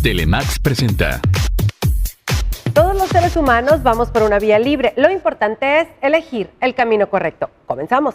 Telemax presenta. Todos los seres humanos vamos por una vía libre. Lo importante es elegir el camino correcto. Comenzamos.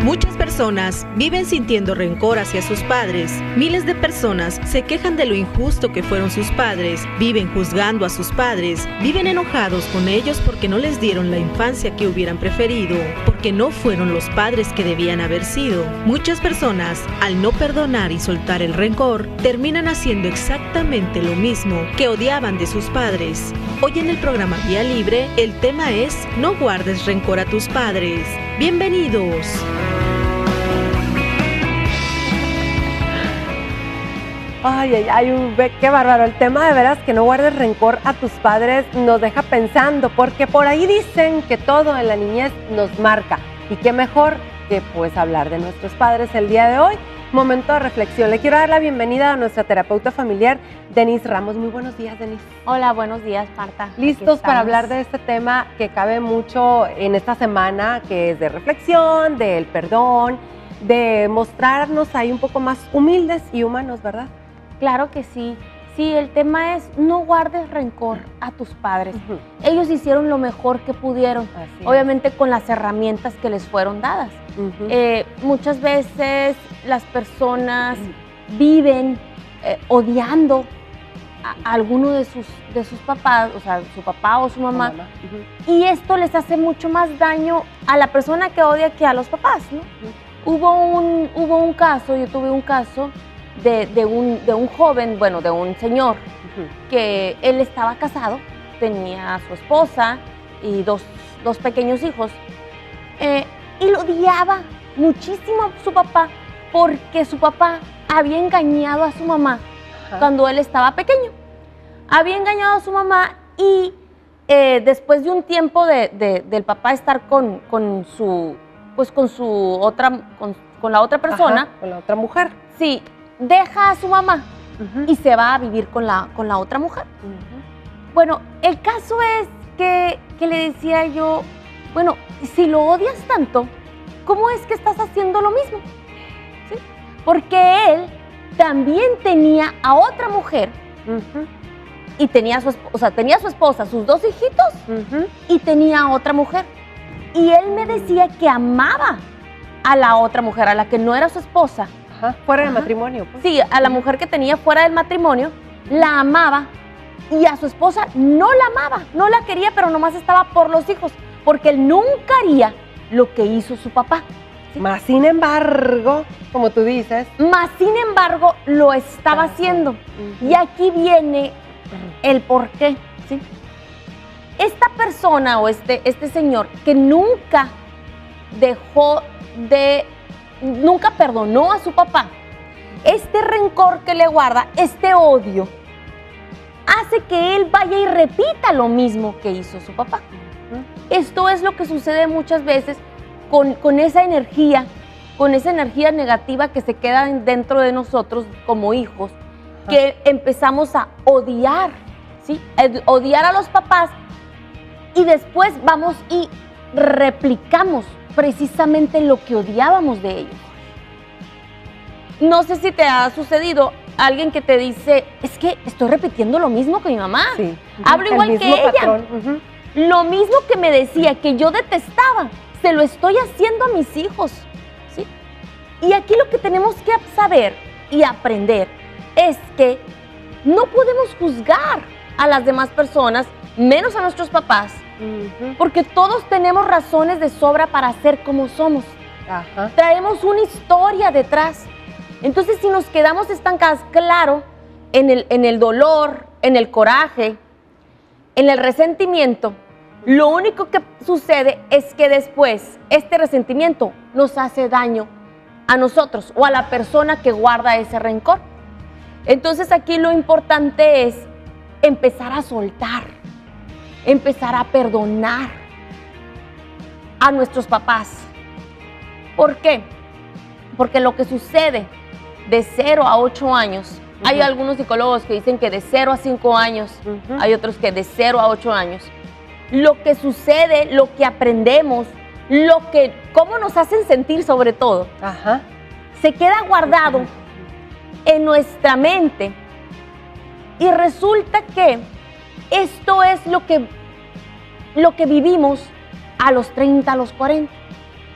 Muchas personas viven sintiendo rencor hacia sus padres. Miles de personas se quejan de lo injusto que fueron sus padres, viven juzgando a sus padres, viven enojados con ellos porque no les dieron la infancia que hubieran preferido, porque no fueron los padres que debían haber sido. Muchas personas, al no perdonar y soltar el rencor, terminan haciendo exactamente lo mismo que odiaban de sus padres. Hoy en el programa Vía Libre, el tema es No guardes rencor a tus padres. ¡Bienvenidos! Qué bárbaro. El tema de veras que no guardes rencor a tus padres nos deja pensando, porque por ahí dicen que todo en la niñez nos marca. Y qué mejor que pues hablar de nuestros padres el día de hoy. Momento de reflexión. Le quiero dar la bienvenida a nuestra terapeuta familiar, Denise Ramos. Muy buenos días, Denise. Hola, buenos días, Marta. ¿Listos para hablar de este tema que cabe mucho en esta semana, que es de reflexión, del perdón, de mostrarnos ahí un poco más humildes y humanos, verdad? Claro que sí. Sí, el tema es no guardes rencor a tus padres. Ellos hicieron lo mejor que pudieron, obviamente con las herramientas que les fueron dadas. Muchas veces las personas viven odiando a alguno de sus papás, o sea, su papá o su mamá, y esto les hace mucho más daño a la persona que odia que a los papás, ¿no? Hubo un caso, yo tuve un caso de un joven, bueno, de un señor, que él estaba casado, tenía a su esposa y dos pequeños hijos, y lo odiaba muchísimo a su papá porque su papá había engañado a su mamá cuando él estaba pequeño. Había engañado a su mamá y después de un tiempo del papá estar con la otra persona, con la otra mujer. Sí, deja a su mamá y se va a vivir con la otra mujer. Bueno, el caso es que le decía yo, bueno, si lo odias tanto, ¿cómo es que estás haciendo lo mismo? ¿Sí? Porque él también tenía a otra mujer y tenía su esposa, sus dos hijitos y tenía a otra mujer. Y él me decía que amaba a la otra mujer, a la que no era su esposa. Fuera del matrimonio. Pues. Sí, a la mujer que tenía fuera del matrimonio, la amaba y a su esposa no la amaba, no la quería, pero nomás estaba por los hijos, porque él nunca haría lo que hizo su papá. ¿Sí? Más sin embargo, como tú dices. Más sin embargo, lo estaba haciendo. Y aquí viene el porqué. ¿Sí? Esta persona o este señor que nunca nunca perdonó a su papá, este rencor que le guarda, este odio, hace que él vaya y repita lo mismo que hizo su papá. Esto es lo que sucede muchas veces con esa energía negativa que se queda dentro de nosotros como hijos, que empezamos a odiar, ¿sí? Odiar a los papás y después vamos y replicamos precisamente lo que odiábamos de ellos. No sé si te ha sucedido alguien que te dice, es que estoy repitiendo lo mismo que mi mamá, hablo igual que ella, lo mismo que me decía que yo detestaba, se lo estoy haciendo a mis hijos, ¿sí? Y aquí lo que tenemos que saber y aprender es que no podemos juzgar a las demás personas, menos a nuestros papás, porque todos tenemos razones de sobra para ser como somos. Traemos una historia detrás. Entonces, si nos quedamos estancadas, claro, en el dolor, en el coraje, en el resentimiento, lo único que sucede es que después este resentimiento nos hace daño a nosotros o a la persona que guarda ese rencor. Entonces, aquí lo importante es empezar a soltar, empezar a perdonar a nuestros papás. ¿Por qué? Porque lo que sucede de 0 a 8 años, hay algunos psicólogos que dicen que de 0 a 5 años, hay otros que de 0 a 8 años. Lo que sucede, lo que aprendemos, cómo nos hacen sentir sobre todo, se queda guardado en nuestra mente y resulta que esto es lo que vivimos a los 30, a los 40.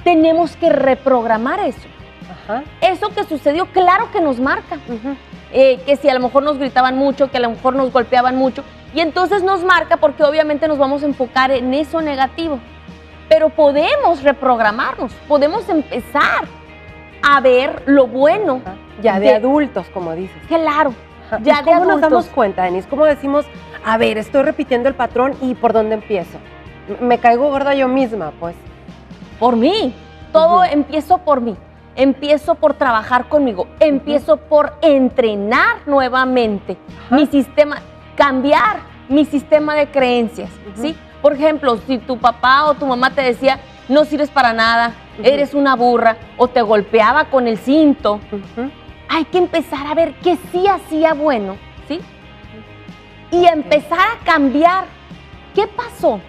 Tenemos que reprogramar eso. Eso que sucedió, claro que nos marca. Que si a lo mejor nos gritaban mucho, que a lo mejor nos golpeaban mucho, y entonces nos marca porque obviamente nos vamos a enfocar en eso negativo. Pero podemos reprogramarnos, podemos empezar a ver lo bueno. Ya de adultos, como dices. Claro, ya de adultos. ¿Cómo nos damos cuenta, Denise? ¿Cómo decimos, a ver, estoy repitiendo el patrón y por dónde empiezo? Me caigo gorda yo misma, pues. Por mí, todo empiezo por mí. Empiezo por trabajar conmigo, empiezo por entrenar nuevamente mi sistema, cambiar mi sistema de creencias, ¿sí? Por ejemplo, si tu papá o tu mamá te decía, no sirves para nada, eres una burra, o te golpeaba con el cinto, hay que empezar a ver qué sí hacía bueno, ¿sí? Y empezar a cambiar. ¿Qué pasó?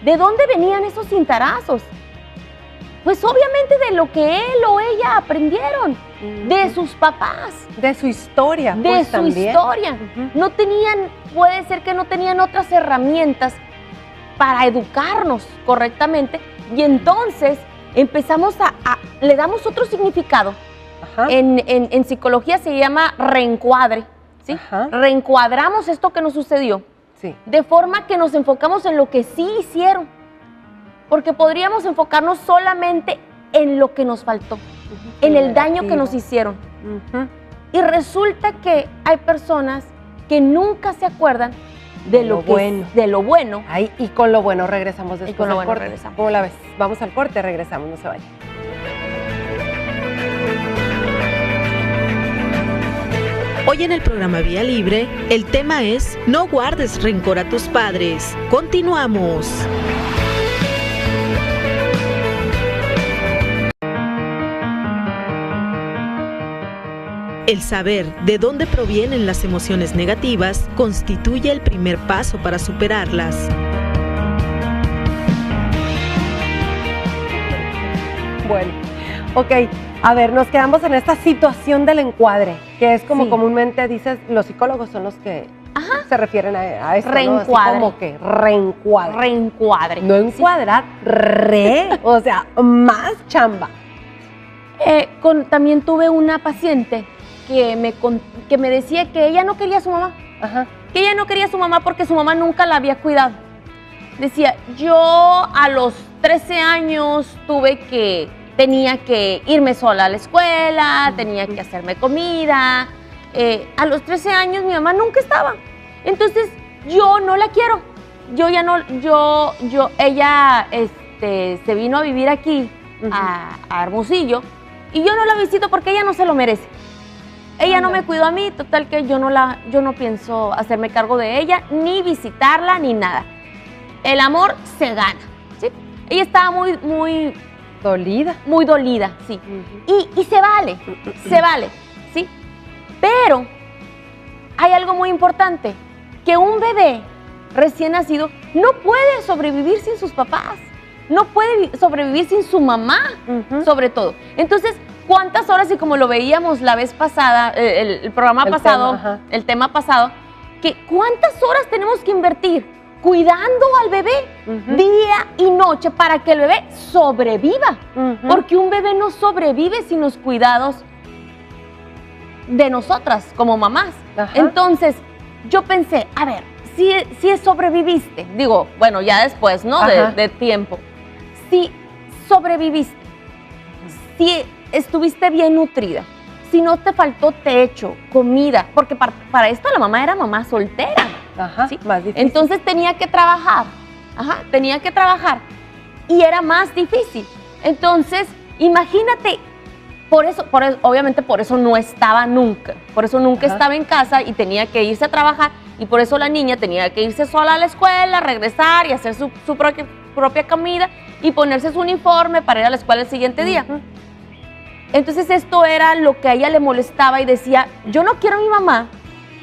¿De dónde venían esos cintarazos? Pues obviamente de lo que él o ella aprendieron, de sus papás. De su historia, de pues, su también. historia. No tenían, puede ser que no tenían otras herramientas para educarnos correctamente y entonces empezamos le damos otro significado. En psicología se llama reencuadre, ¿sí? Reencuadramos esto que nos sucedió, de forma que nos enfocamos en lo que sí hicieron. Porque podríamos enfocarnos solamente en lo que nos faltó, en el daño que nos hicieron. Y resulta que hay personas que nunca se acuerdan de lo bueno. Ay, y con lo bueno regresamos después del corte. Regresamos. ¿Cómo la ves? Vamos al corte, regresamos, no se vayan. Hoy en el programa Vía Libre, el tema es No guardes rencor a tus padres. Continuamos. El saber de dónde provienen las emociones negativas constituye el primer paso para superarlas. Bueno, ok, a ver, nos quedamos en esta situación del encuadre, que es como comúnmente dices, los psicólogos son los que se refieren a esto, reencuadre. ¿no? Así como que reencuadre. Reencuadre. No encuadrar, o sea, más chamba. También tuve una paciente que me decía que ella no quería a su mamá. Que ella no quería a su mamá porque su mamá nunca la había cuidado. Decía, yo a los 13 años tenía que irme sola a la escuela, tenía que hacerme comida. A los 13 años mi mamá nunca estaba. Entonces, yo no la quiero. Ella se vino a vivir aquí, a Hermosillo, y yo no la visito porque ella no se lo merece. Ella no me cuidó a mí, total que yo no pienso hacerme cargo de ella, ni visitarla, ni nada. El amor se gana, ¿sí? Ella estaba muy dolida. Muy dolida, sí. Y se vale, ¿sí? Pero hay algo muy importante, que un bebé recién nacido no puede sobrevivir sin sus papás, no puede sobrevivir sin su mamá, sobre todo. Entonces, ¿cuántas horas? Y como lo veíamos la vez pasada, el programa pasado, el tema pasado, que ¿cuántas horas tenemos que invertir cuidando al bebé día y noche para que el bebé sobreviva? Porque un bebé no sobrevive sin los cuidados de nosotras como mamás. Entonces, yo pensé, a ver, si sobreviviste, digo, bueno, ya después, ¿no? De tiempo. Si sobreviviste, si estuviste bien nutrida, si no te faltó techo, comida, porque para esto la mamá era mamá soltera. ¿Sí? Más difícil. Entonces tenía que trabajar, y era más difícil. Entonces, imagínate, obviamente por eso no estaba nunca, estaba en casa y tenía que irse a trabajar, y por eso la niña tenía que irse sola a la escuela, regresar y hacer su propia comida y ponerse su uniforme para ir a la escuela el siguiente día. Entonces esto era lo que a ella le molestaba y decía, yo no quiero a mi mamá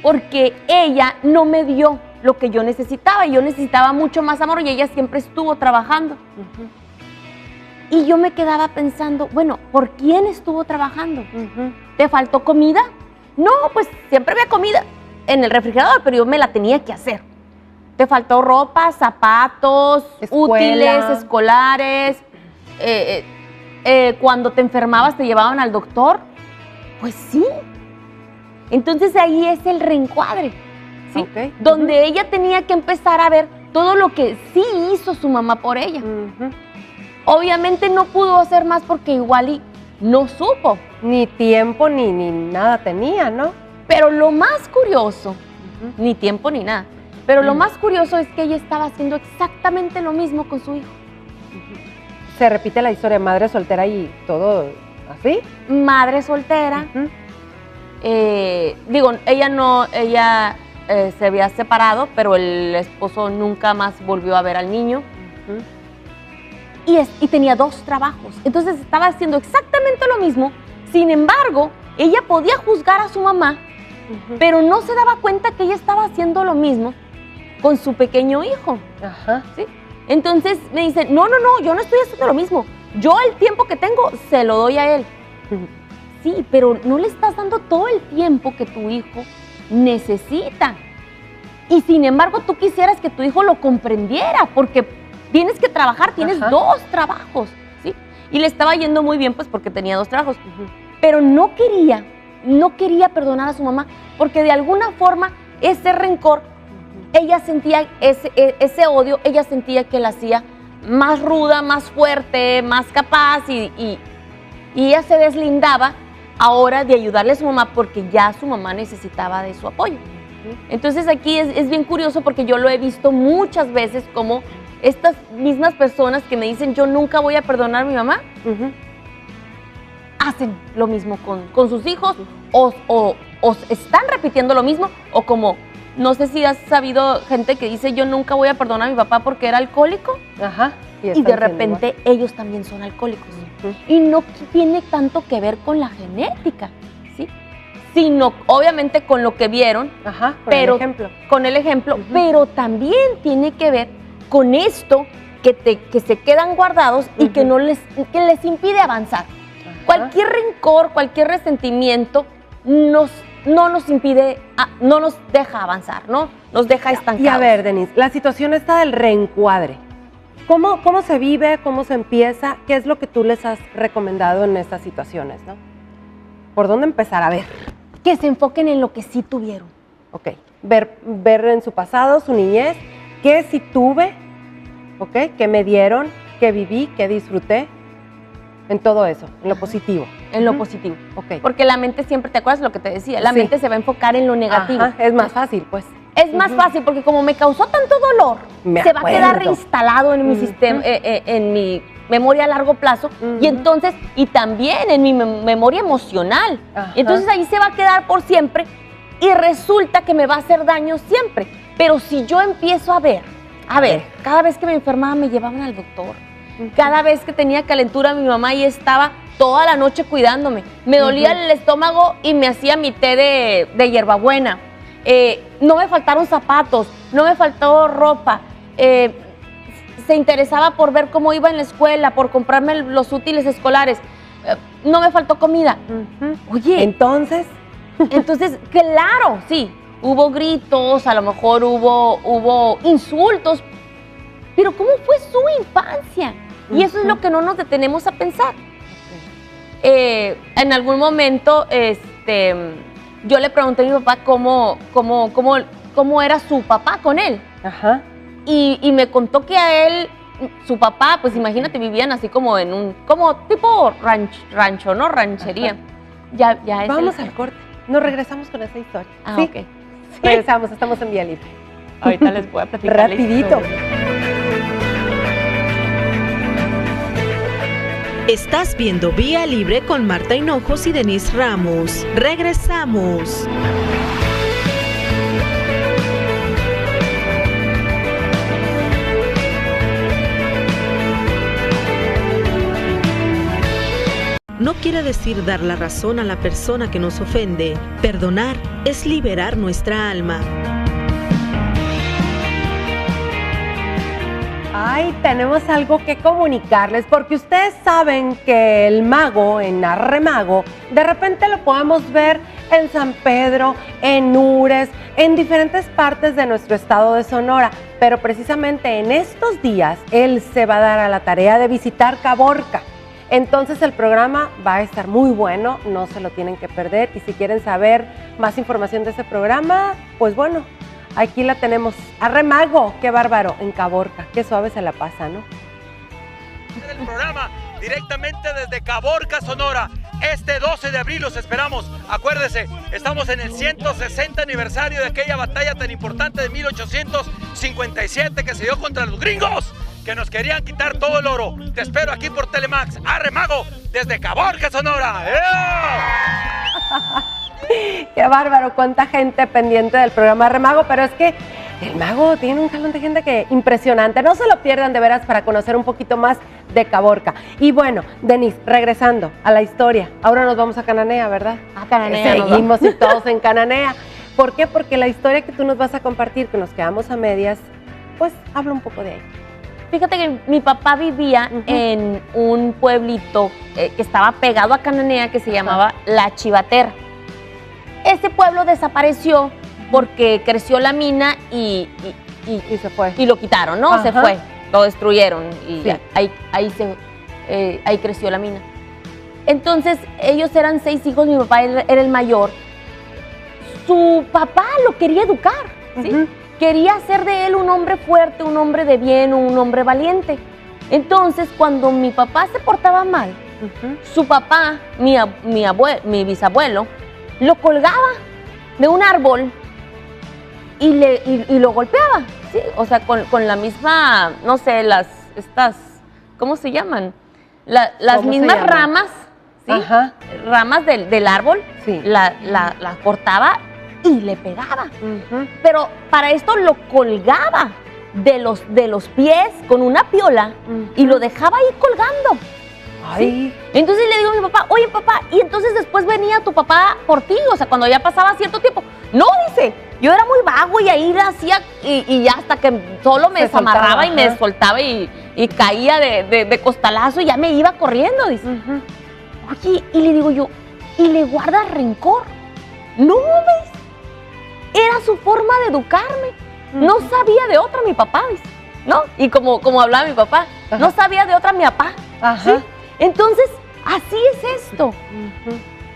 porque ella no me dio lo que yo necesitaba y yo necesitaba mucho más amor y ella siempre estuvo trabajando. Y yo me quedaba pensando, bueno, ¿por quién estuvo trabajando? ¿Te faltó comida? No, pues siempre había comida en el refrigerador, pero yo me la tenía que hacer. ¿Te faltó ropa, zapatos, útiles, escolares? Cuando te enfermabas te llevaban al doctor. Pues sí. Entonces ahí es el reencuadre, ¿sí? Okay. Donde ella tenía que empezar a ver todo lo que sí hizo su mamá por ella. Obviamente no pudo hacer más porque igual y no supo. Ni tiempo ni nada tenía, ¿no? Pero lo más curioso, ni tiempo ni nada, pero lo más curioso es que ella estaba haciendo exactamente lo mismo con su hijo. Se repite la historia de madre soltera y todo así. Madre soltera. Ella se había separado, pero el esposo nunca más volvió a ver al niño. Y tenía 2 trabajos. Entonces estaba haciendo exactamente lo mismo. Sin embargo, ella podía juzgar a su mamá, pero no se daba cuenta que ella estaba haciendo lo mismo con su pequeño hijo. ¿Sí? Entonces me dice, no, yo no estoy haciendo lo mismo. Yo el tiempo que tengo se lo doy a él. Sí, pero no le estás dando todo el tiempo que tu hijo necesita. Y sin embargo, tú quisieras que tu hijo lo comprendiera, porque tienes que trabajar, tienes 2 trabajos, ¿sí? Y le estaba yendo muy bien, pues, porque tenía 2 trabajos. Pero no quería perdonar a su mamá, porque de alguna forma ese rencor, ella sentía ese odio, ella sentía que la hacía más ruda, más fuerte, más capaz, y ella se deslindaba ahora de ayudarle a su mamá porque ya su mamá necesitaba de su apoyo. Entonces aquí es bien curioso porque yo lo he visto muchas veces como estas mismas personas que me dicen yo nunca voy a perdonar a mi mamá, hacen lo mismo con sus hijos o están repitiendo lo mismo, o como, no sé si has sabido gente que dice yo nunca voy a perdonar a mi papá porque era alcohólico. Y de repente ellos también son alcohólicos. Y no tiene tanto que ver con la genética, ¿sí? Sino obviamente con lo que vieron, con el ejemplo, pero también tiene que ver con esto que se quedan guardados y que les impide avanzar. Cualquier rencor, cualquier resentimiento no nos impide, no nos deja avanzar, ¿no? Nos deja estancados. Y a ver, Denise, la situación está del reencuadre. ¿Cómo se vive? ¿Cómo se empieza? ¿Qué es lo que tú les has recomendado en estas situaciones, no? ¿Por dónde empezar? A ver. Que se enfoquen en lo que sí tuvieron. Ok. Ver en su pasado, su niñez, qué sí tuve, ok, qué me dieron, qué viví, qué disfruté, en todo eso, en lo positivo. En lo positivo. Ok. Porque la mente siempre, ¿te acuerdas lo que te decía? La mente se va a enfocar en lo negativo. Es más fácil, pues. Es más fácil porque como me causó tanto dolor, se va a quedar reinstalado en mi sistema, en mi memoria a largo plazo y también en mi memoria emocional. Entonces ahí se va a quedar por siempre y resulta que me va a hacer daño siempre. Pero si yo empiezo a ver, cada vez que me enfermaba me llevaban al doctor. Cada vez que tenía calentura mi mamá ahí estaba toda la noche cuidándome. Me dolía el estómago y me hacía mi té de hierbabuena. No me faltaron zapatos, no me faltó ropa, se interesaba por ver cómo iba en la escuela, por comprarme los útiles escolares, no me faltó comida. Oye, entonces, claro, sí, hubo gritos, a lo mejor hubo insultos, pero ¿cómo fue su infancia? Y eso es lo que no nos detenemos a pensar. En algún momento, yo le pregunté a mi papá cómo era su papá con él. Y me contó que a él, su papá, pues imagínate, vivían así como en como tipo rancho, ¿no? Ranchería. Ya es. Vamos al corte. Nos regresamos con esa historia. ¿Sí? Ok. Sí. Regresamos, estamos en Vía Libre. Ahorita les voy a platicar. Rapidito. Estás viendo Vía Libre con Marta Hinojos y Denise Ramos. Regresamos. no quiere decir dar la razón a la persona que nos ofende. Perdonar es liberar nuestra alma. Ay, tenemos algo que comunicarles, porque ustedes saben que el mago en Arremago, de repente lo podemos ver en San Pedro, en Ures, en diferentes partes de nuestro estado de Sonora, pero precisamente en estos días él se va a dar a la tarea de visitar Caborca. Entonces el programa va a estar muy bueno, no se lo tienen que perder, y si quieren saber más información de ese programa, pues bueno, aquí la tenemos. Arremago, qué bárbaro, en Caborca, qué suave se la pasa, ¿no? El programa directamente desde Caborca, Sonora. Este 12 de abril los esperamos. Acuérdese, estamos en el 160 aniversario de aquella batalla tan importante de 1857 que se dio contra los gringos, que nos querían quitar todo el oro. Te espero aquí por Telemax. Arremago, desde Caborca, Sonora. Qué bárbaro, cuánta gente pendiente del programa Arremago, pero es que el mago tiene un jalón de gente que impresionante. No se lo pierdan de veras para conocer un poquito más de Caborca. Y bueno, Denise, regresando a la historia, ahora nos vamos a Cananea, ¿verdad? A Cananea. Seguimos y todos en Cananea. ¿Por qué? Porque la historia que tú nos vas a compartir, que nos quedamos a medias, pues habla un poco de ahí. Fíjate que mi papá vivía en un pueblito que estaba pegado a Cananea que se llamaba La Chivatera. Ese pueblo desapareció porque creció la mina y se fue. Y lo quitaron, ¿no? Se fue, lo destruyeron y sí. ahí creció la mina. Entonces, ellos eran 6 hijos, mi papá era el mayor. Su papá lo quería educar, ¿sí? Quería hacer de él un hombre fuerte, un hombre de bien, un hombre valiente. Entonces, cuando mi papá se portaba mal, su papá, mi bisabuelo, lo colgaba de un árbol y lo golpeaba, ¿sí? O sea, con la misma, no sé, ¿cómo se llaman? Las mismas ramas, ¿sí? Ramas del árbol, sí. la cortaba y le pegaba. Pero para esto lo colgaba de los pies con una piola y lo dejaba ahí colgando. Ay. ¿Sí? Entonces le digo a mi papá, oye papá, y entonces después venía tu papá por ti, o sea, cuando ya pasaba cierto tiempo. No, dice, yo era muy vago y ahí le hacía, y ya hasta que solo me desamarraba y me soltaba y caía de costalazo y ya me iba corriendo, dice. Oye, y le digo yo, ¿y le guardas rencor? No, ¿ves? Era su forma de educarme. No sabía de otra mi papá, dice, ¿no? Y como hablaba mi papá, no sabía de otra mi papá. ¿Sí? Entonces, así es esto.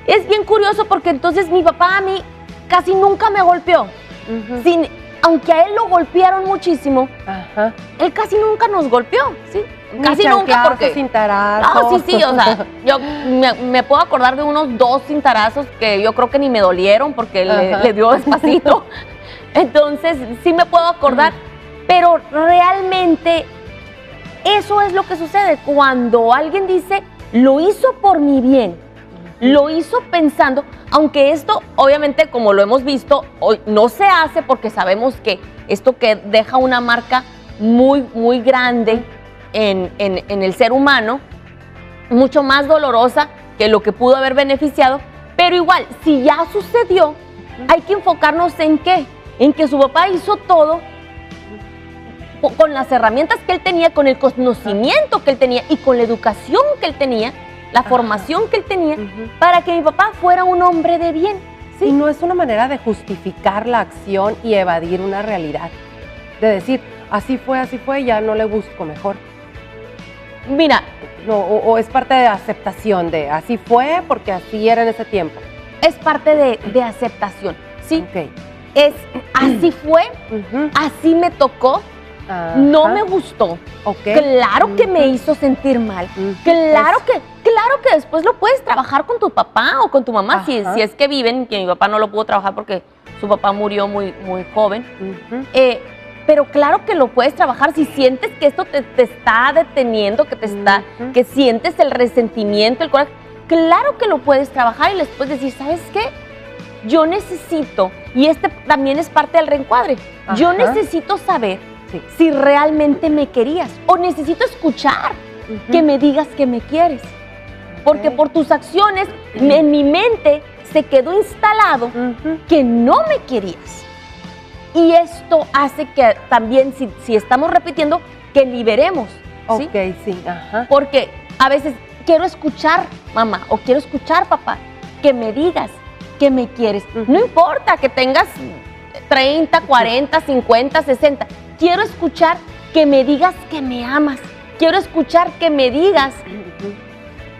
Es bien curioso porque entonces mi papá a mí casi nunca me golpeó. Aunque a él lo golpearon muchísimo, él casi nunca nos golpeó, ¿sí? Casi nunca porque... cintarazos. No, sí, o sea, yo me puedo acordar de unos 2 cintarazos que yo creo que ni me dolieron porque le dio despacito. Entonces, sí me puedo acordar, pero realmente eso es lo que sucede cuando alguien dice, lo hizo por mi bien, lo hizo pensando, aunque esto obviamente como lo hemos visto, hoy no se hace porque sabemos que esto que deja una marca muy, muy grande en el ser humano, mucho más dolorosa que lo que pudo haber beneficiado, pero igual, si ya sucedió, hay que enfocarnos en ¿qué? En que su papá hizo todo con las herramientas que él tenía, con el conocimiento que él tenía y con la educación que él tenía, la formación que él tenía, para que mi papá fuera un hombre de bien. ¿Sí? Y no es una manera de justificar la acción y evadir una realidad. De decir, así fue, ya no le busco mejor. Mira, no, o es parte de aceptación de así fue porque así era en ese tiempo. Es parte de aceptación, ¿sí? Okay. Es así fue, así me tocó. No me gustó. Claro que me hizo sentir mal. Claro que después lo puedes trabajar con tu papá o con tu mamá, si es que viven, que mi papá no lo pudo trabajar porque su papá murió muy, muy joven. Pero claro que lo puedes trabajar si sientes que esto te está deteniendo, que sientes el resentimiento, el coraje. Claro que lo puedes trabajar y les puedes decir, ¿sabes qué? Yo necesito, y este también es parte del reencuadre, yo necesito saber si realmente me querías o necesito escuchar que me digas que me quieres. porque por tus acciones en mi mente se quedó instalado que no me querías. Y esto hace que también, si estamos repitiendo, que liberemos. ¿Sí? Ok, sí, ajá. Porque a veces quiero escuchar, mamá, o quiero escuchar, papá, que me digas que me quieres. No importa que tengas 30, 40, 50, 60. Quiero escuchar que me digas que me amas. Quiero escuchar que me digas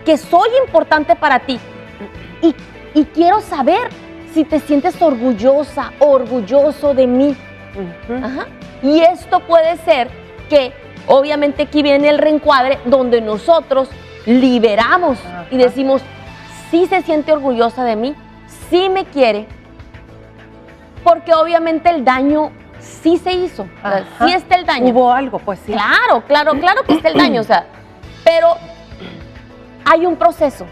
que soy importante para ti. Y quiero saber si te sientes orgullosa o orgulloso de mí. Ajá. Y esto puede ser que, obviamente, aquí viene el reencuadre donde nosotros liberamos y decimos, sí se siente orgullosa de mí, sí me quiere, porque obviamente el daño sí se hizo, sí está el daño. Hubo algo, pues sí. Claro que está el daño, o sea, pero hay un proceso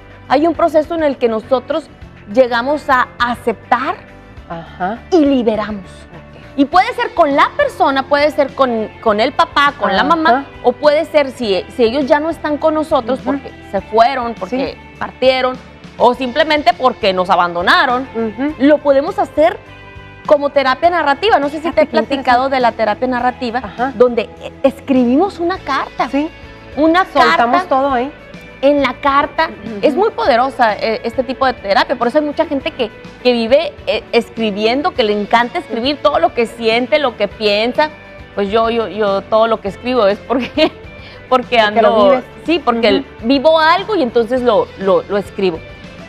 en el que nosotros llegamos a aceptar y liberamos. Y puede ser con la persona, puede ser con el papá, con la mamá, o puede ser si ellos ya no están con nosotros porque se fueron, porque partieron, o simplemente porque nos abandonaron. Lo podemos hacer como terapia narrativa. No sé si te he platicado de la terapia narrativa, donde escribimos una carta. Sí. Una Soltamos carta. todo ahí. En la carta, es muy poderosa este tipo de terapia, por eso hay mucha gente que vive escribiendo, que le encanta escribir todo lo que siente, lo que piensa. Pues yo todo lo que escribo es porque ando, lo vives. Sí, porque vivo algo y entonces lo escribo.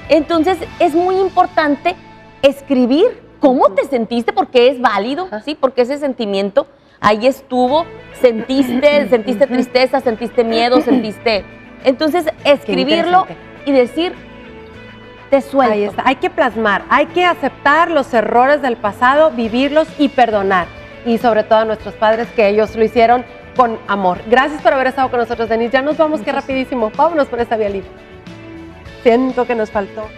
Entonces es muy importante escribir cómo te sentiste, porque es válido, ¿sí? Porque ese sentimiento ahí estuvo, sentiste tristeza, sentiste miedo, sentiste... Entonces, escribirlo y decir, te suelto. Ahí está. Hay que plasmar, hay que aceptar los errores del pasado, vivirlos y perdonar. Y sobre todo a nuestros padres, que ellos lo hicieron con amor. Gracias por haber estado con nosotros, Denise. Ya nos vamos, qué rapidísimo. Vámonos por esta vía libre. Siento que nos faltó.